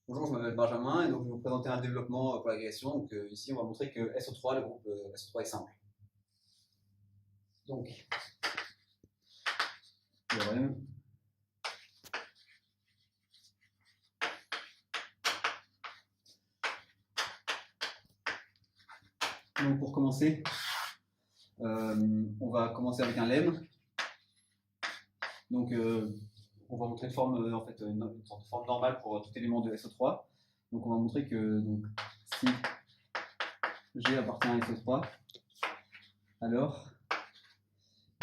Bonjour, je m'appelle Benjamin et donc je vais vous présenter un développement pour l'agrégation. Donc ici, on va montrer que SO3, le groupe SO3 est simple. Donc, théorème. Donc pour commencer, on va commencer avec un lemme. Donc on va montrer une forme, une sorte de forme normale pour tout élément de SO3. Donc on va montrer que donc, si G appartient à SO3, alors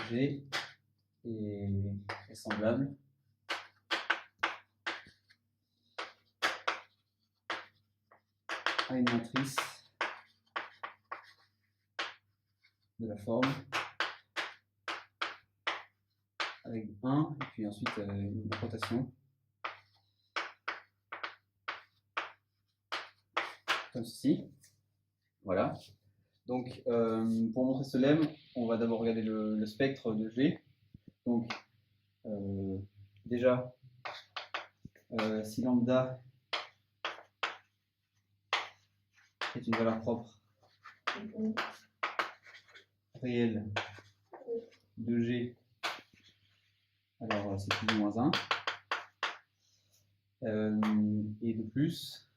G est semblable à une matrice de la forme avec 1 et puis ensuite une rotation comme ceci. Voilà. Donc pour montrer ce lemme, on va d'abord regarder le spectre de G. Donc déjà, si lambda est une valeur propre réelle de G, alors c'est plus ou moins 1. Et de plus,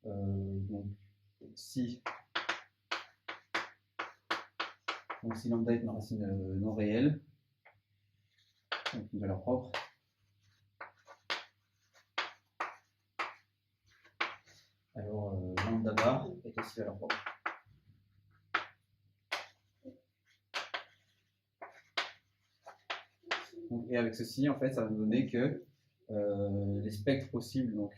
donc, si lambda est une racine non réelle, donc une valeur propre, alors lambda bar est aussi valeur propre. Donc, et avec ceci, en fait, ça va nous donner que les spectres possibles, donc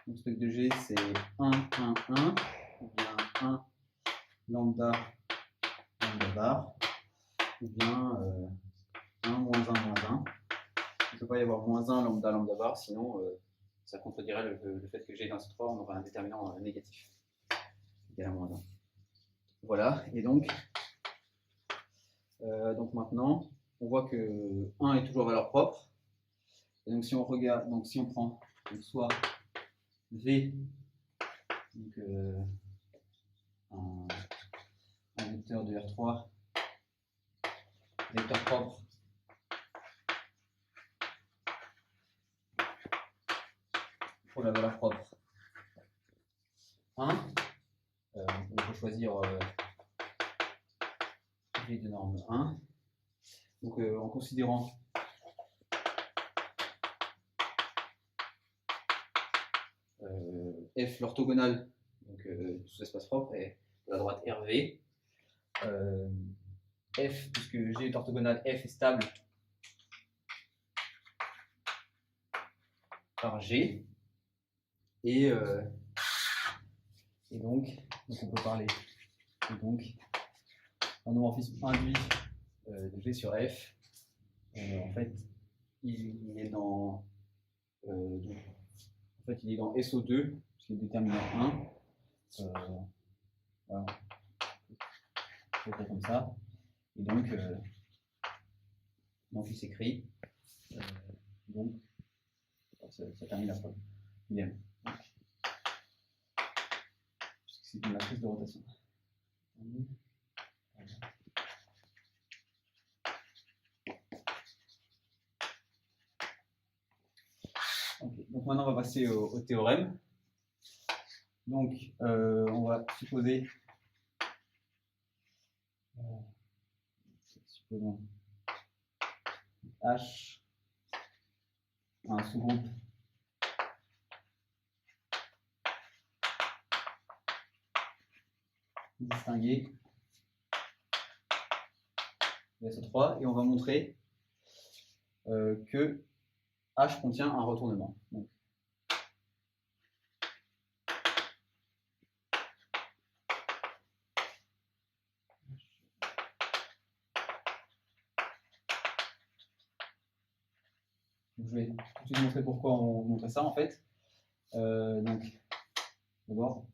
le spectre de G, c'est 1, 1, 1, ou bien 1 lambda bar, ou bien 1, moins 1, moins 1. Il ne peut pas y avoir moins 1 lambda bar, sinon ça contredirait le fait que G dans cette forme, on aura un déterminant négatif, égal à moins 1. Voilà, et donc maintenant, on voit que 1 est toujours valeur propre. Et donc si on regarde, donc si on prend donc soit V, donc un vecteur de R3, vecteur propre, pour la valeur propre 1, on peut choisir V de norme 1. Donc en considérant F l'orthogonale sous espace propre et de la droite RV, F, puisque G est orthogonale, F est stable par G, et donc on peut parler un homomorphisme induit de G sur F. En fait, il est dans SO2, qui est déterminant 1. Voilà. Comme ça. Et donc il s'écrit. Donc, ça termine la preuve. Bien. C'est une matrice de rotation. Okay. Donc maintenant, on va passer au théorème. Donc, on va supposer H un sous-groupe distingué de SO3 et on va montrer que H contient un retournement. Donc, je vais tout de suite montrer pourquoi on montrait ça en fait. Donc, d'abord,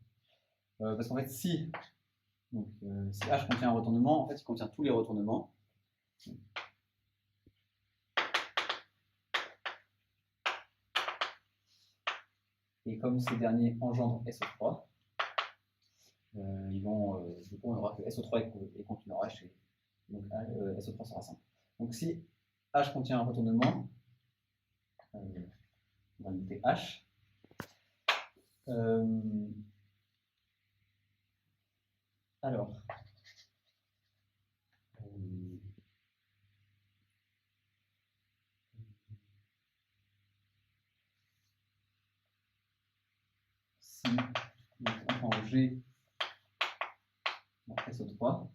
parce qu'en fait, si Donc, si H contient un retournement, en fait, il contient tous les retournements. Et comme ces derniers engendrent SO3, ils vont, du coup, on aura que SO3 est contenu en H, et donc SO3 sera simple. Donc, si H contient un retournement, on va noter H. Alors, si on prend G dans SO3,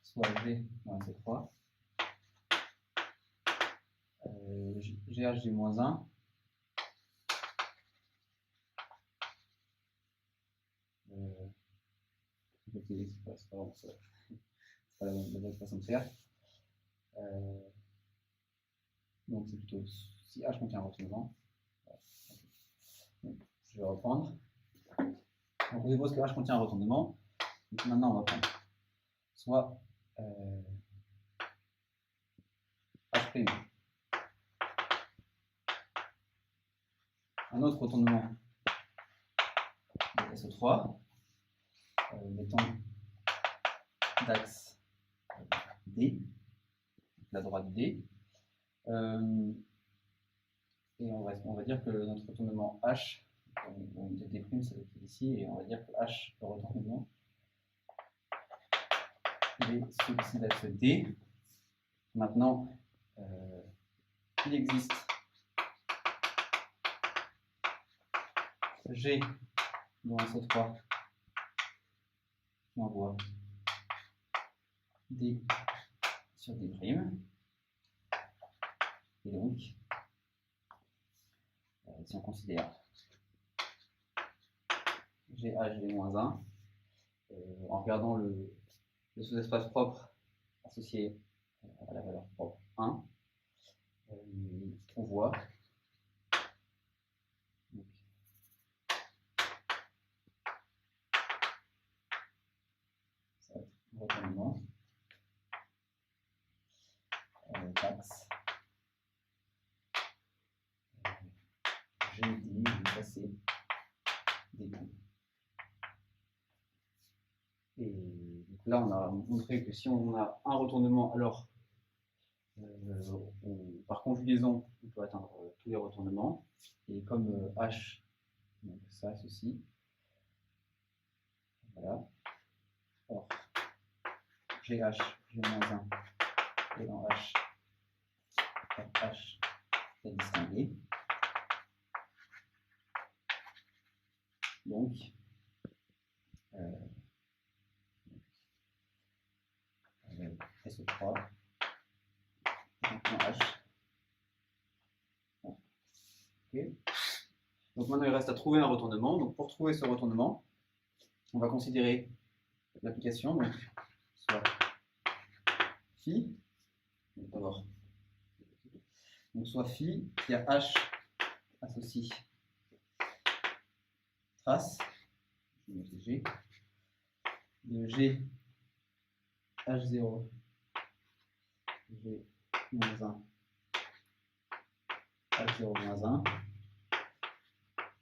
soit G dans SO3, GHG-1, c'est pas la bonne façon de faire. Donc c'est plutôt si H contient un retournement. Je vais reprendre. Donc on suppose que H contient un retournement. Donc maintenant on va prendre soit H', un autre retournement de SO3, mettons d'axe D, la droite D, et on va dire que notre retournement H, on D' ça doit être ici, et on va dire que H, le retournement, est celui-ci d'axe D. Maintenant, il existe G dans SO3 qui envoie D sur D'. Et donc, si on considère GH-G-1, en regardant le sous-espace propre associé à la valeur propre 1, on voit donc, ça va être un retournement d'axe GD, ça c'est D. Et donc là, on a montré que si on a un retournement, alors par conjugaison, on peut atteindre tous les retournements. Et comme H, donc ça, ceci, voilà. Or, GH, G-1 et dans H, H est distingué. Donc, SO3, donc H. Okay. Donc maintenant, il reste à trouver un retournement. Donc pour trouver ce retournement, on va considérer l'application, donc soit phi, d'abord, donc soit phi, qui a H associe trace, G, de G, H0, G-1, H0-1,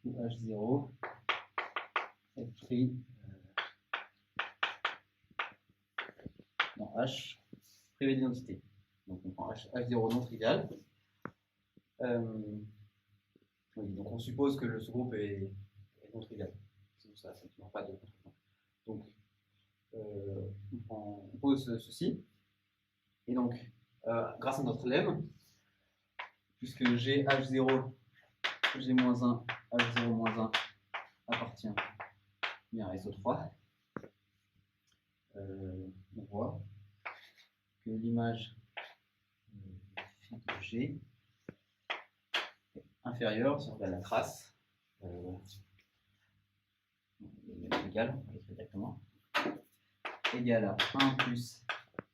où H0 est pris dans H privé d'identité. Donc on prend H0 non trivial. Oui, donc on suppose que le sous-groupe est non trivial. C'est pour ça, ça ne pas de contre-exemple. Donc on pose ceci. Et donc, grâce à notre lemme, puisque GH0, G-1, H0-1 appartient bien à SO3, on voit que l'image de G est inférieure, si on regarde la trace, égale, on va l'écrire directement, égale à 1 plus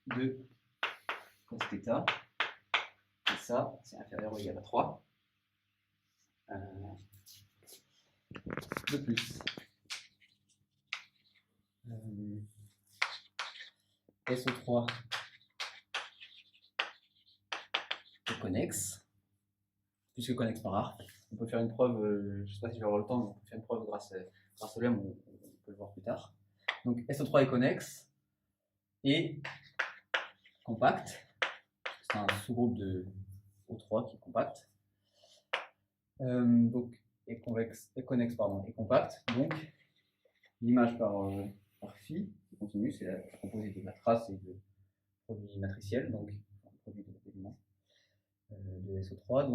2 cos θ, et ça, c'est inférieur ou égal à 3. de plus. SO3 est connexe, puisque connexe par arc. On peut faire une preuve, je ne sais pas si je vais avoir le temps, mais on peut faire une preuve grâce au lemme, on peut le voir plus tard. Donc SO3 est connexe et compact. C'est un sous-groupe de O3 qui est compact. Donc est connexe pardon, et compact. Donc l'image par phi qui continue, c'est la composée de la trace et de produit matriciel, donc produit d'éléments de SO3.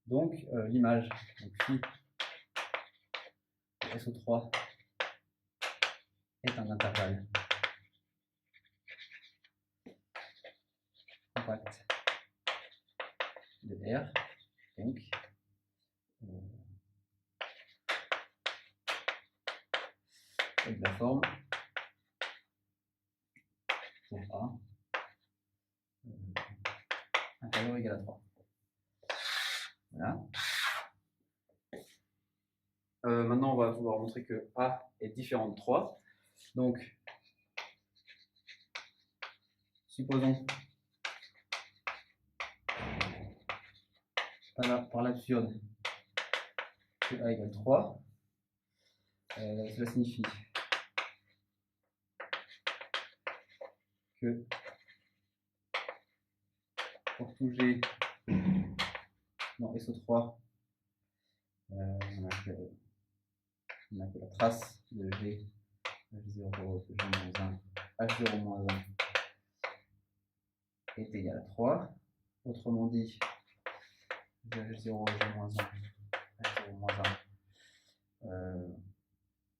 Donc l'image phi SO3 est un intervalle compact de R. Donc avec la forme pour A inférieur ou égal à 3. Voilà. Maintenant, on va pouvoir montrer que A est différent de 3. Donc, supposons par l'absurde que A égale 3. Cela signifie que pour tout G dans SO3, on a que la trace de G H0, G-1, H0-1 est égal à 3. Autrement dit, H0, G-1, H0-1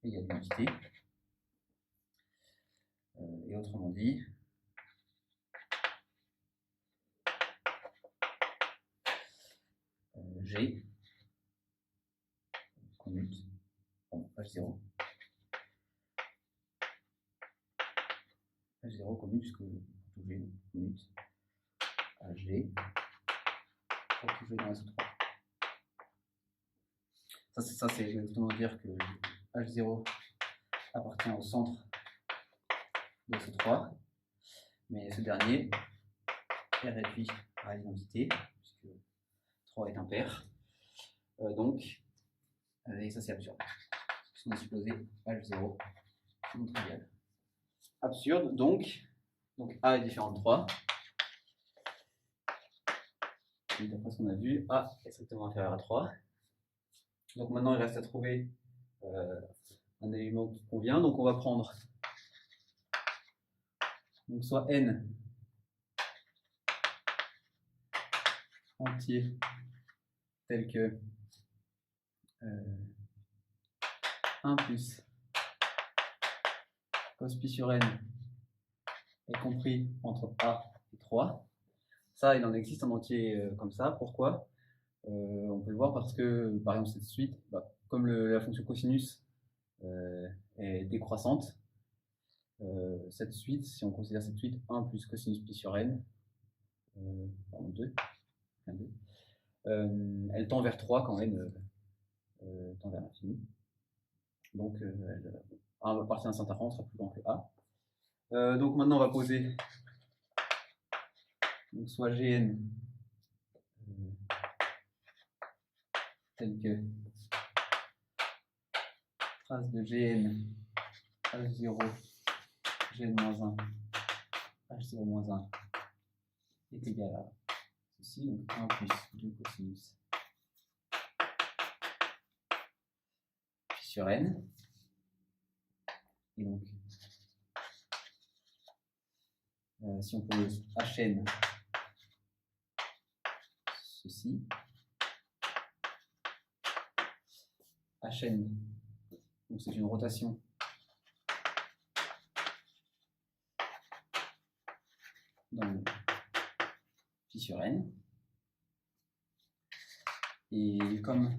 égale l'unité. Et autrement dit, G commute, H0 commute puisque tout G commute à G pour tout G dans SO3. Ça c'est exactement dire que H0 appartient au centre de SO3, mais ce dernier est réduit à l'identité puisque 3 est impair. Et ça c'est absurde. Si on a supposé H0 non trivial. Absurde, donc A est différent de 3. Et d'après ce qu'on a vu, A est strictement inférieur à 3. Donc maintenant il reste à trouver un élément qui convient. Donc on va prendre donc soit n entier tel que 1 plus cos pi sur n est compris entre A et 3. Ça, il en existe un entier comme ça. Pourquoi? On peut le voir parce que, par exemple, cette suite, comme la fonction cosinus est décroissante, cette suite, si on considère cette suite 1 plus cosinus pi sur n, pardon, 2, elle tend vers 3 quand n tend vers l'infini. Donc, A appartient à un certain rang, sera plus grand que A. Donc maintenant, on va poser donc, soit Gn tel que trace de Gn H0 Gn-1 H0-1 est égal à ceci, donc 1 plus 2 cosinus pi sur n. Et donc, si on pose Hn ceci, Hn, donc c'est une rotation dans le pi sur n, et comme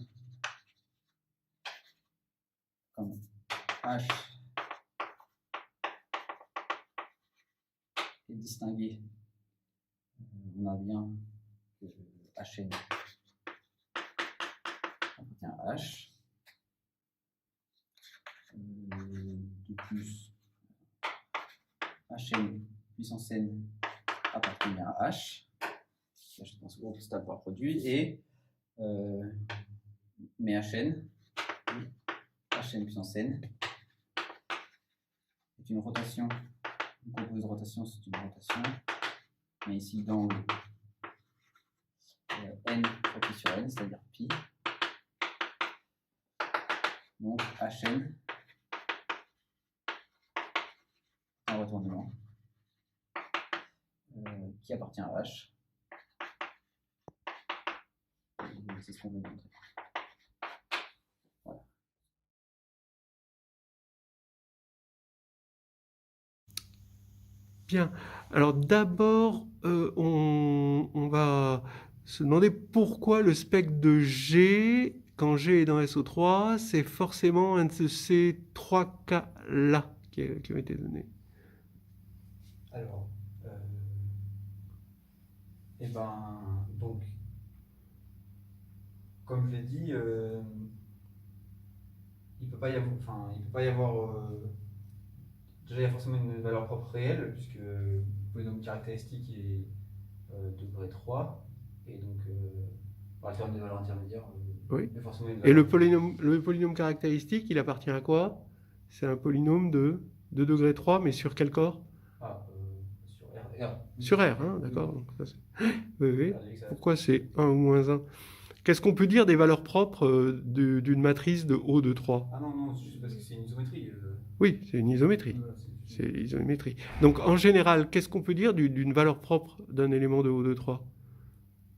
H est distingué, on a bien que Hn H. De plus, Hn puissance n appartient à H. Là, je pense groupe stable par produit. Et mais Hn puissance n est une rotation. Une composée de rotation, c'est une rotation. Mais ici, d'angle n fois pi sur n, c'est-à-dire pi. Donc Hn, un retournement qui appartient à H. C'est ce qu'on veut montrer. Voilà. Bien. Alors d'abord, on va se demander pourquoi le spectre de G, quand G est dans SO3, c'est forcément un de ces trois cas-là qui ont été donnés. Alors, donc, comme je l'ai dit, il peut pas y avoir, déjà il y a forcément une valeur propre réelle, puisque le polynôme caractéristique est degré 3, et donc par le terme des valeurs intermédiaires, Oui. il y a forcément une Et valeur. le polynôme caractéristique, il appartient à quoi? C'est un polynôme de degré 3, mais sur quel corps? Sur R. Sur R, hein, d'accord. Donc ça, oui, oui. Ça... Pourquoi c'est 1 ou moins 1? Qu'est-ce qu'on peut dire des valeurs propres d'une matrice de O de 3? Ah non, c'est juste parce que c'est une isométrie. Oui, c'est une isométrie. Voilà, c'est l'isométrie. Donc en général, qu'est-ce qu'on peut dire d'une valeur propre d'un élément de O de 3?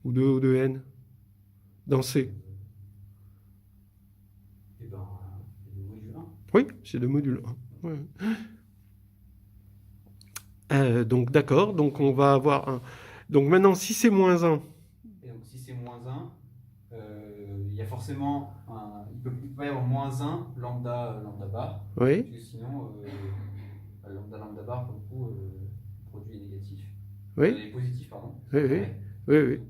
Ou de O de N dans C? Et ben, c'est le module 1. Oui, c'est de module 1. Ouais. Donc d'accord, donc on va avoir un... Donc maintenant, si c'est moins 1... Et donc si c'est moins 1, il y a forcément il peut pas y avoir moins 1 lambda bar. Oui. Parce que sinon, lambda bar, pour le coup, le produit est négatif. Oui. Est positif, pardon. Oui. Donc,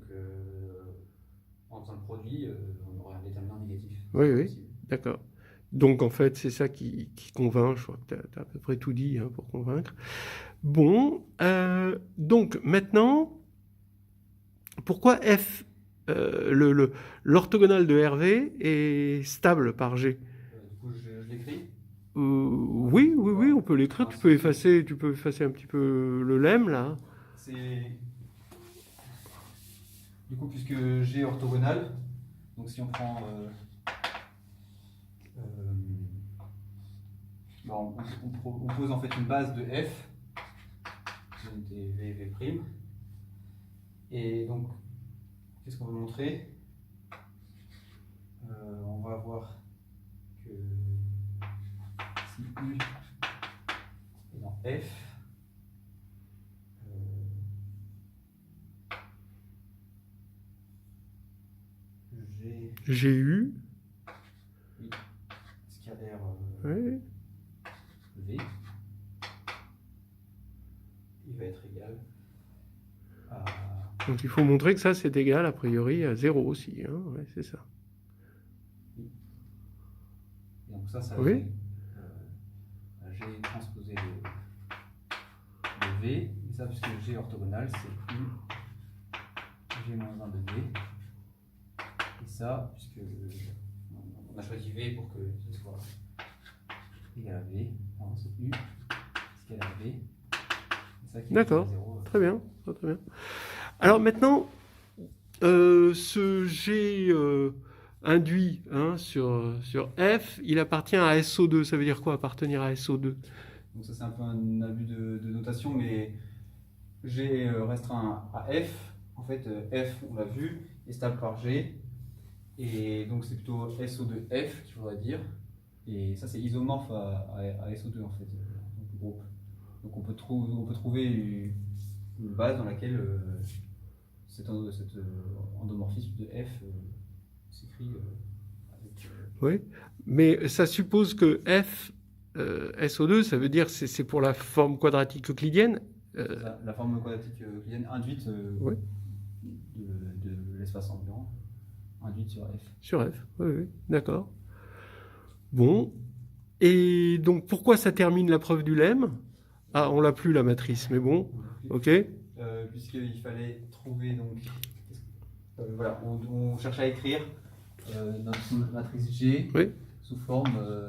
en faisant le produit, on aurait un déterminant négatif. Oui, d'accord. Donc en fait, c'est ça qui convainc. Je crois que tu as à peu près tout dit pour convaincre. Bon, donc maintenant, pourquoi F, l'orthogonale de RV est stable par G? Du coup, je l'écris. Oui, on peut l'écrire. Tu peux effacer un petit peu le lemme là. C'est du coup, puisque G est orthogonal, donc si on prend on pose en fait une base de F des V', et donc qu'est-ce qu'on veut montrer? On va voir que si U est dans F, GU, oui, scalaire oui. V, il va être égal à... Donc il faut montrer que ça c'est égal a priori à 0 aussi, hein. Ouais, c'est ça. Oui. Et donc ça oui. G transposé de V, et ça puisque G orthogonal c'est U G-1 de V, et ça puisque on a choisi V pour que ce soit égal à V, alors c'est U scalaire V. D'accord, très bien, très bien. Alors maintenant, ce G induit sur F, il appartient à SO2. Ça veut dire quoi, appartenir à SO2? Donc ça c'est un peu un abus de notation, mais G restreint à F. En fait, F, on l'a vu, est stable par G. Et donc c'est plutôt SO2F qu'il faudrait dire. Et ça c'est isomorphe à SO2 en fait, donc le groupe. Donc on peut trouver une base dans laquelle cet endomorphisme de F s'écrit avec... Oui, mais ça suppose que F, SO2, ça veut dire c'est pour la forme quadratique euclidienne. La forme quadratique euclidienne induite oui. de l'espace ambiant. induite sur F. Sur F, oui, oui, d'accord. Bon, et donc pourquoi ça termine la preuve du lemme? Ah, on l'a plus la matrice, mais bon, ok. Puisqu'il fallait trouver donc. Voilà, on cherche à écrire notre matrice G Oui. sous forme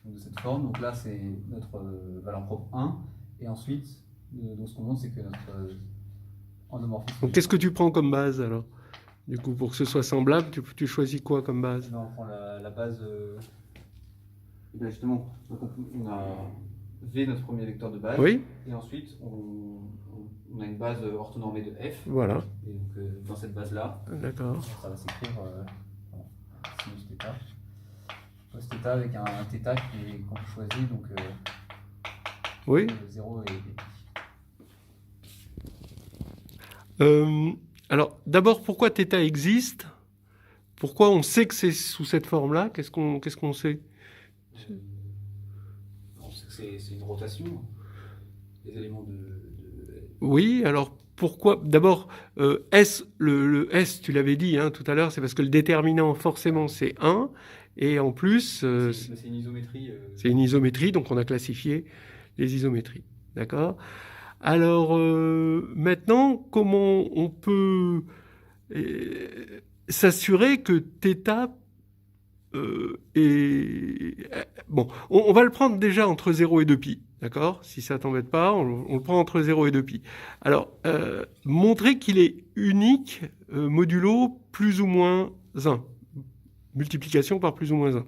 de cette forme. Donc là, c'est notre valeur propre 1. Et ensuite, donc ce qu'on montre, c'est que notre endomorphisme. Donc qu'est-ce que tu prends comme base alors? Du coup, pour que ce soit semblable, tu choisis quoi comme base? On prend la base. Et bien justement, donc on a V, notre premier vecteur de base. Oui. Et ensuite, on a une base orthonormée de F. Voilà. Et donc dans cette base-là, d'accord. ça va s'écrire sinus θ. Cos θ avec un θ qu'on choisit, donc Oui. 0 et Alors, d'abord, pourquoi θ existe? Pourquoi on sait que c'est sous cette forme-là? Qu'est-ce qu'on sait? On sait que c'est une rotation des éléments de... Oui, alors pourquoi? D'abord, S, le S, tu l'avais dit tout à l'heure, c'est parce que le déterminant, forcément, c'est 1. Et en plus... c'est une isométrie. C'est une isométrie, donc on a classifié les isométries. D'accord? Alors, maintenant, comment on peut s'assurer que θ est... Bon, on va le prendre déjà entre 0 et 2π. D'accord? Si ça ne t'embête pas, on le prend entre 0 et 2π. Alors, montrer qu'il est unique modulo plus ou moins 1. Multiplication par plus ou moins 1.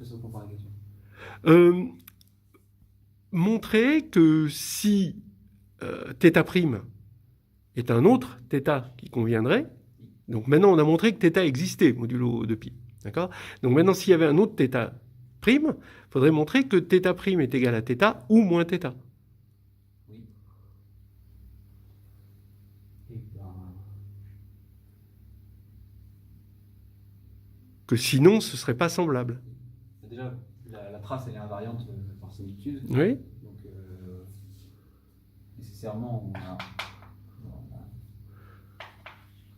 Je peux comprendre la question. Montrer que si θ' est un autre θ qui conviendrait, donc maintenant on a montré que θ existait, modulo 2π. D'accord? Donc maintenant s'il y avait un autre θ', il faudrait montrer que θ' est égal à θ ou moins θ. Oui. Que sinon ce ne serait pas semblable. Déjà, la trace elle est invariante par similitude. Oui. Donc nécessairement on a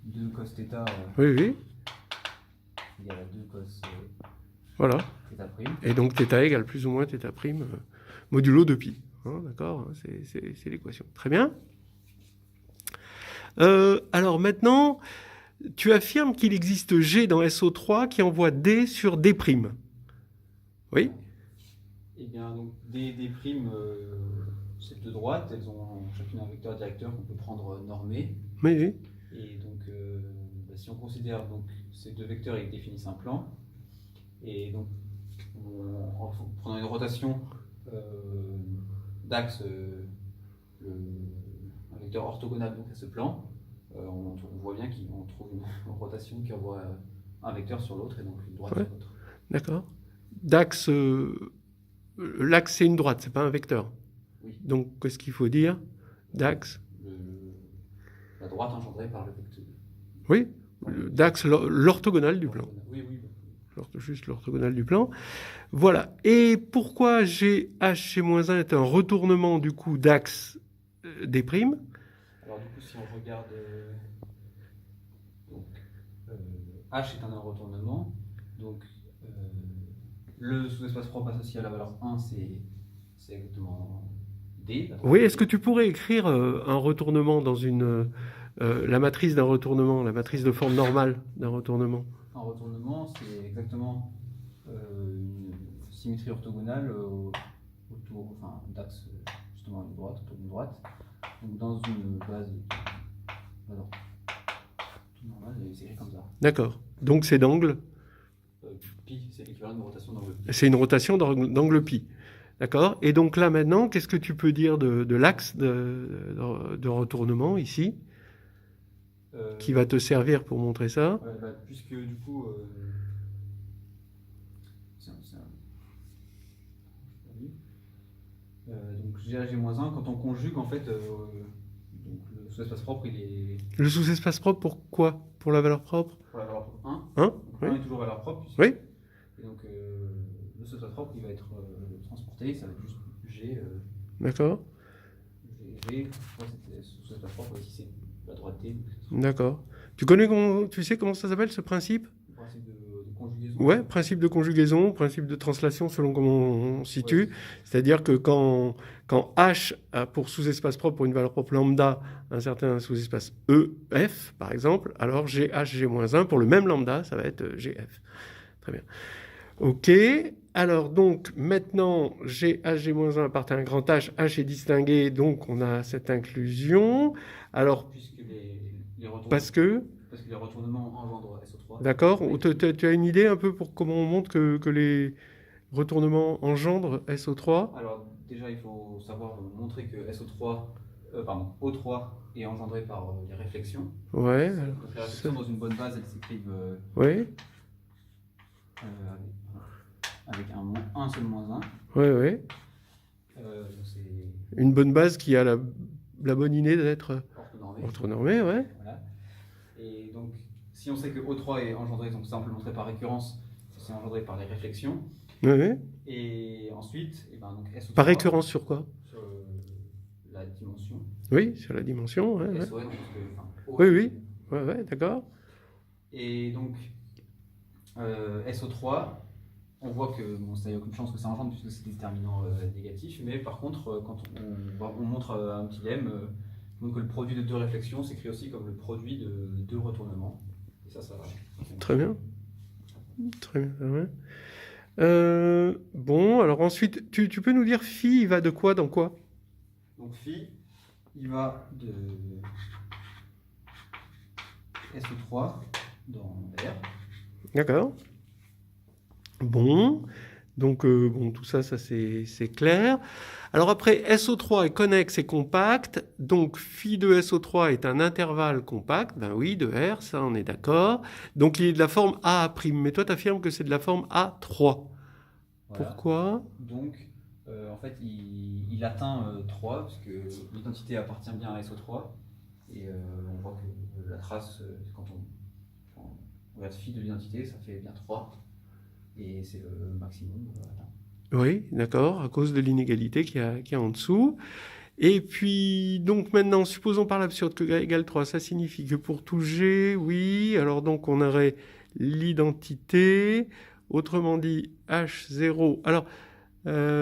2 cos θ Oui, oui. égal à 2 cos voilà. θ'. Et donc θ égale plus ou moins θ', modulo 2π. D'accord? C'est l'équation. Très bien. Alors maintenant, tu affirmes qu'il existe G dans SO3 qui envoie D sur D'. Oui? Eh bien, donc D', c'est deux droites, elles ont chacune un vecteur directeur qu'on peut prendre normé. Oui, oui. Et donc, si on considère donc, ces deux vecteurs, ils définissent un plan. Et donc, en prenant une rotation d'axe, un vecteur orthogonal donc, à ce plan, on voit bien qu'on trouve une rotation qui envoie un vecteur sur l'autre et donc une droite sur l'autre. D'accord. D'axe, l'axe c'est une droite, c'est pas un vecteur. Oui. Donc qu'est-ce qu'il faut dire? D'axe. La droite engendrée par le vecteur. Oui, d'axe, l'orthogonale du plan. Oui, oui. Juste l'orthogonale du plan. Voilà. Et pourquoi GH-1 est un retournement du coup d'axe D'? Alors du coup, si on regarde, donc, H est un retournement, donc le sous-espace propre associé à la valeur 1, c'est exactement D. Oui, est-ce que tu pourrais écrire un retournement dans la matrice d'un retournement, la matrice de forme normale d'un retournement? Un retournement, c'est exactement une symétrie orthogonale autour, d'axe justement une droite, autour d'une droite. Donc dans une base tout normal, c'est écrit comme ça. D'accord. Donc c'est d'angle Pi, c'est l'équivalent d'une rotation d'angle pi. C'est une rotation d'angle pi. D'accord. Et donc là maintenant, qu'est-ce que tu peux dire de l'axe de retournement ici qui va te servir pour montrer ça? Puisque du coup, donc GH-1, quand on conjugue, en fait, donc le sous-espace propre, il est... Le sous-espace propre, pour quoi? Pour la valeur propre? Pour la valeur propre 1. 1, donc oui. 1 est toujours valeur propre. Oui. Et donc, le sous-espace propre il va être transporté, ça va être juste G. D'accord, G, je crois que c'était sous-espace propre si c'est la droite T. d'accord. Tu sais comment ça s'appelle ce principe? Le principe de conjugaison. Ouais, principe de conjugaison, principe de translation selon comment on situe. Ouais, C'est-à-dire que quand H a pour sous-espace propre, pour une valeur propre lambda, un certain sous-espace EF, par exemple, alors GH-G-1, pour le même lambda, ça va être GF. Très bien. OK. Alors donc, maintenant, GH-G-1 appartient à un grand H, H est distingué, donc on a cette inclusion. Alors, puisque les retournements, parce que... parce que les retournements engendrent SO3. D'accord. Oui. Tu as une idée un peu pour comment on montre que les retournements engendrent SO3? Alors déjà il faut savoir montrer que SO3, O3 est engendré par les réflexions. Ouais. Donc les réflexions dans une bonne base elles s'écrivent Ouais. avec un seul moins 1. Ouais, ouais. Donc c'est Une bonne base qui a la bonne idée d'être orthonormé. orthonormée, ouais. Voilà. Et donc si on sait que O3 est engendré, donc ça on peut le montrer par récurrence, c'est engendré par les réflexions. Ouais, ouais. Et ensuite, et ben donc SO3, Par récurrence sur quoi? sur la dimension. Oui, sur la dimension, ouais, ouais. SON, donc, O, Oui, oui. Ouais, ouais, d'accord. Et donc SO3, on voit que bon, ça n'y a aucune chance que ça engendre puisque c'est des déterminants négatifs, mais par contre, quand on montre un petit lemme, donc que le produit de deux réflexions s'écrit aussi comme le produit de deux retournements. Et ça va. Très bien. Très bien, très bien. Bon, alors ensuite, tu peux nous dire phi, il va de quoi dans quoi? Donc phi, il va de SO3 dans R. D'accord. Bon, donc bon, tout ça, c'est clair. Alors après, SO3 est connexe et compact, donc phi de SO3 est un intervalle compact, ben oui, de R, ça on est d'accord. Donc il est de la forme A', mais toi tu affirmes que c'est de la forme A3. Voilà. Pourquoi? Donc, en fait, il atteint 3, parce que l'identité appartient bien à SO3. Et on voit que la trace, quand on regarde phi de l'identité, ça fait bien 3. Et c'est le maximum atteint. Oui, d'accord, à cause de l'inégalité qu'il y a en dessous. Et puis, donc maintenant, supposons par l'absurde que G égale 3, ça signifie que pour tout G, oui, alors donc on aurait l'identité, autrement dit H0. Alors,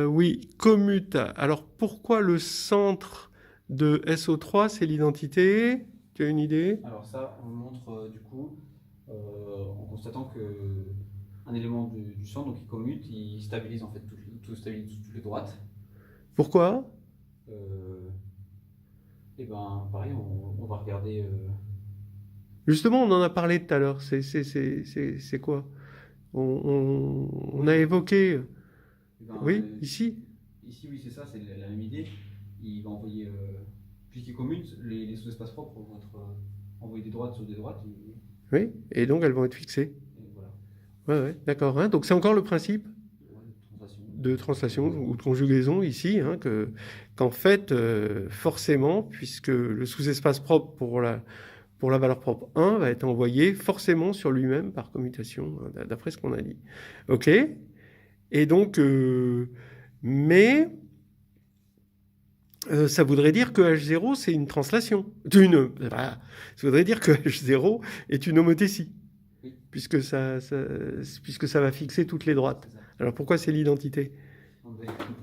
oui, commute. Alors, pourquoi le centre de SO3, c'est l'identité? Tu as une idée? Alors ça, on le montre du coup en constatant que un élément du centre, donc il commute, il stabilise en fait stabilise toutes les droites. Pourquoi? Et ben pareil, on va regarder. Justement, on en a parlé tout à l'heure. C'est quoi? On a évoqué... Ben, Oui, ici? Ici, oui, c'est ça, c'est la même idée. Il va envoyer, puisqu'il commute, les sous-espaces propres vont être envoyer des droites sur des droites. Oui, et donc elles vont être fixées. Et voilà. Ouais, ouais, d'accord. Hein. Donc c'est encore le principe De translation. de translation ou de conjugaison ici, hein, qu'en fait, forcément, puisque le sous-espace propre pour la valeur propre 1 va être envoyé forcément sur lui-même par commutation, hein, d'après ce qu'on a dit. OK? Et donc, mais ça voudrait dire que H0, c'est une translation. Ça voudrait dire que H0 est une homothétie, Oui. puisque ça va fixer toutes les droites. Alors pourquoi c'est l'identité?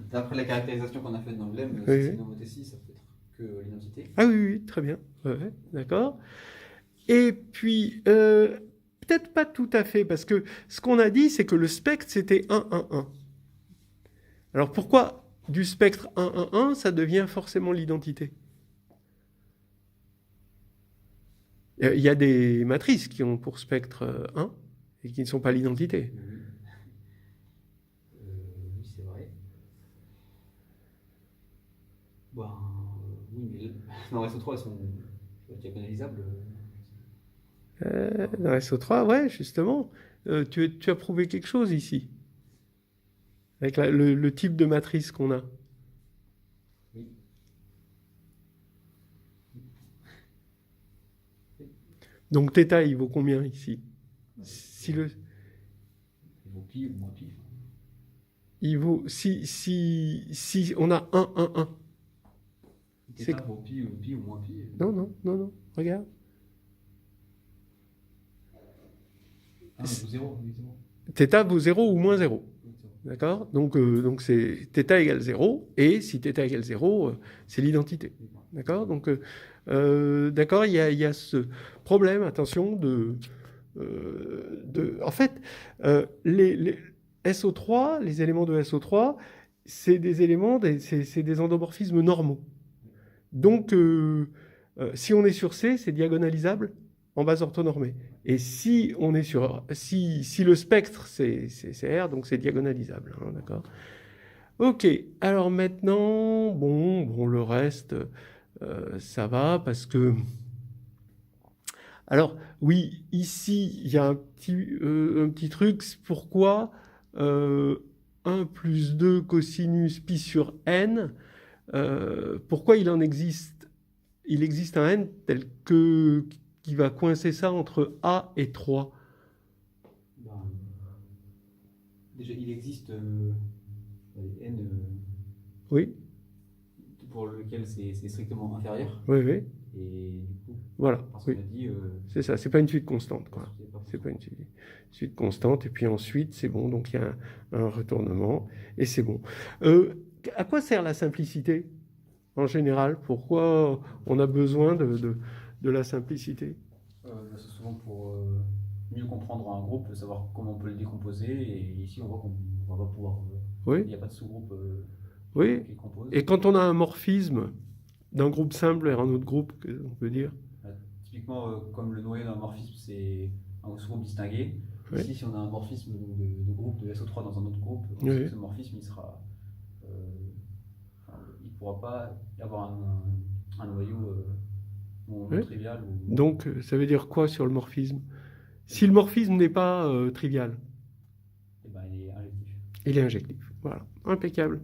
D'après la caractérisation qu'on a faite dans le lemme, si Oui, c'est oui. une homothétie, ça peut être que l'identité. Ah oui, oui, très bien. Ouais, ouais, d'accord. Et puis, peut-être pas tout à fait, parce que ce qu'on a dit, c'est que le spectre, c'était 1, 1, 1. Alors pourquoi du spectre 1, 1, 1, ça devient forcément l'identité? Il y a des matrices qui ont pour spectre 1 et qui ne sont pas l'identité. Oui, c'est vrai. Ben, oui, mais dans SO3, elles sont diagonalisables. Dans SO3, ouais, justement. Tu as prouvé quelque chose ici, avec le type de matrice qu'on a. Oui. Donc θ, il vaut combien ici? Si le... Il vaut pi ou moins pi. il vaut, si on a 1, 1, 1. C'est- Θ vaut pi ou moins pi. Non, non, non, non, regarde. 1 vaut 0, oui, 0. Θ vaut 0 ou moins 0. Oui, 0. D'accord? Donc c'est θ égale 0, et si θ égale 0, c'est l'identité. D'accord? Donc, d'accord, il y a ce problème, attention, en fait, les SO3, les éléments de SO3, c'est des éléments, c'est des endomorphismes normaux. Donc, si on est sur C, c'est diagonalisable en base orthonormée. Et si on est sur, si le spectre c'est R, donc c'est diagonalisable, hein, d'accord? Ok. Alors maintenant, bon, le reste, ça va parce que. Alors oui, ici il y a un petit truc. Pourquoi 1 plus 2 cosinus pi sur n? Pourquoi il existe un n tel que qui va coincer ça entre A et 3? Ben, déjà, il existe n Oui, pour lequel c'est strictement inférieur. oui, oui. Et du coup, Voilà, parce qu'on oui. a dit. C'est ça, c'est pas une suite constante, quoi. c'est pas C'est pas une suite constante. Et puis ensuite, c'est bon, donc il y a un retournement, et c'est bon. À quoi sert la simplicité, en général? Pourquoi on a besoin de la simplicité? C'est souvent pour mieux comprendre un groupe, savoir comment on peut le décomposer. Et ici, on voit qu'on va pas pouvoir. Il Oui, n'y a pas de sous-groupe oui. qui le compose. Et quand on a un morphisme d'un groupe simple vers un autre groupe, on peut dire? Typiquement, comme le noyau d'un morphisme, c'est un sous-groupe distingué. Oui. Ici, si on a un morphisme de groupe de SO3 dans un autre groupe, Oui. ce morphisme, il ne pourra pas y avoir un noyau non Oui. trivial. Donc, ça veut dire quoi sur le morphisme? Si le morphisme n'est pas trivial, Eh ben, il est injectif. il est injectif. Voilà, impeccable.